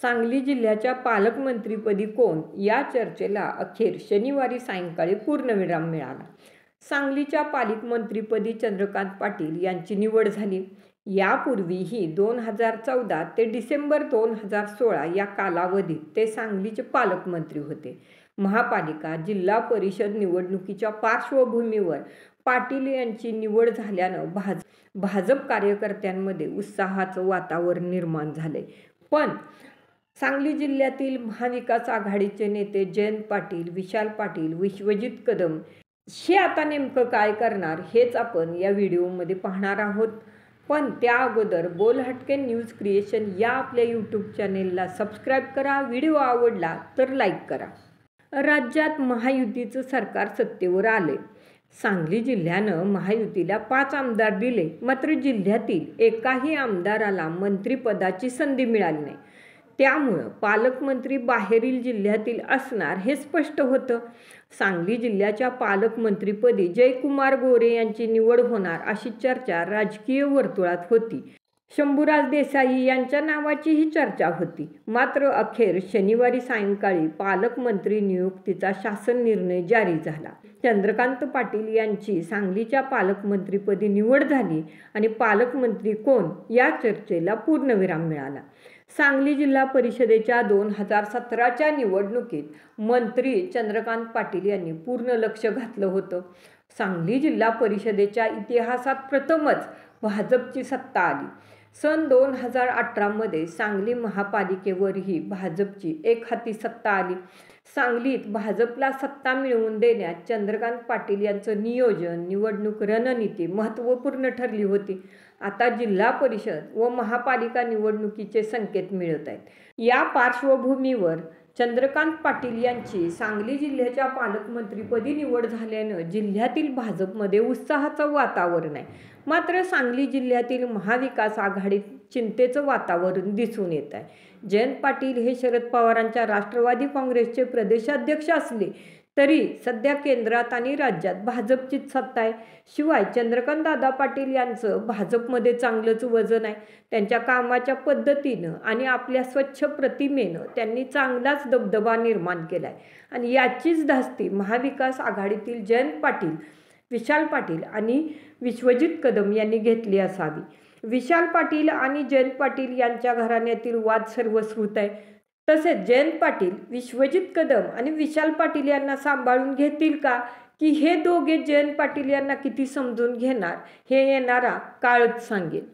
सांगली जिल्ह्याच्या पालकमंत्रीपदी कोण या चर्चेला अखेर शनिवारी सायंकाळी पूर्णविराम मिळाला. सांगलीच्या पालकमंत्रीपदी चंद्रकांत पाटील यांची निवड झाली. यापूर्वीही 2014 ते डिसेंबर 2016 या कालावधीत ते सांगलीचे पालकमंत्री होते. महापालिका, जिल्हा परिषद निवडणुकीच्या पार्श्वभूमीवर पाटील यांची निवड झाल्यानं भाजप कार्यकर्त्यांमध्ये उत्साहाचं वातावरण निर्माण झालंय. पण सांगली जिल्ह्यातील महाविकास आघाडीचे नेते जयंत पाटील, विशाल पाटील, विश्वजित कदम हे आता नेमकं काय करणार हेच आपण या व्हिडिओमध्ये पाहणार आहोत. पण त्या अगोदर बोलहटके न्यूज क्रिएशन या आपल्या यूट्यूब चॅनेलला सबस्क्राईब करा. व्हिडिओ आवडला तर लाईक करा. राज्यात महायुतीचं सरकार सत्तेवर आले. सांगली जिल्ह्यानं महायुतीला 5 आमदार दिले, मात्र जिल्ह्यातील एकाही आमदाराला मंत्रिपदाची संधी मिळाली नाही. त्यामुळं पालकमंत्री बाहेरील जिल्ह्यातील असणार हे स्पष्ट होतं. सांगली जिल्ह्याच्या पालकमंत्रीपदी जयकुमार गोरे यांची निवड होणार अशी चर्चा राजकीय वर्तुळात होती. शंभूराज देसाई यांच्या नावाचीही चर्चा होती. मात्र अखेर शनिवारी सायंकाळी पालकमंत्री नियुक्तीचा शासन निर्णय जारी झाला. चंद्रकांत पाटील यांची सांगलीच्या पालकमंत्रीपदी निवड झाली आणि पालकमंत्री कोण या चर्चेला पूर्णविराम मिळाला. सांगली जिल्हा परिषदेच्या 2017च्या निवडणुकीत मंत्री चंद्रकांत पाटील यांनी पूर्ण लक्ष घातलं होतं. सांगली जिल्हा परिषदेच्या इतिहासात प्रथमच भाजपची सत्ता आली. सन 2018मध्ये सांगली महापालिकेवरही भाजपची एकहाती सत्ता आली. सांगलीत भाजपला सत्ता मिळवून देण्यात चंद्रकांत पाटील यांचं नियोजन, निवडणूक रणनीती महत्त्वपूर्ण ठरली होती. आता जिल्हा परिषद व महापालिका निवडणुकीचे संकेत मिळत आहेत. या पार्श्वभूमीवर चंद्रकांत पाटील यांची सांगली जिल्ह्याच्या पालकमंत्रीपदी निवड झाल्यानं जिल्ह्यातील भाजपमध्ये उत्साहाचं वातावरण आहे. मात्र सांगली जिल्ह्यातील महाविकास आघाडीत चिंतेचं वातावरण दिसून येत आहे. जयंत पाटील हे शरद पवारांच्या राष्ट्रवादी काँग्रेसचे प्रदेशाध्यक्ष असले तरी सध्या केंद्रात आणि राज्यात भाजपचीच सत्ता आहे. शिवाय चंद्रकांत दादा पाटील यांचं भाजपमध्ये चांगलंच वजन आहे. त्यांच्या कामाच्या पद्धतीनं आणि आपल्या स्वच्छ प्रतिमेनं त्यांनी चांगलाच दबदबा निर्माण केला आहे आणि याचीच धास्ती महाविकास आघाडीतील जयंत पाटील, विशाल पाटील आणि विश्वजित कदम यांनी घेतली असावी. विशाल पाटील आणि जयंत पाटील यांच्या घराण्यातील वाद सर्वश्रुत आहे. तसेच जयंत पाटील, विश्वजित कदम आणि विशाल पाटील यांना सांभाळून घेतील का, की हे दोघे जयंत पाटील यांना किती समजून घेणार हे येणारा काळच सांगेल.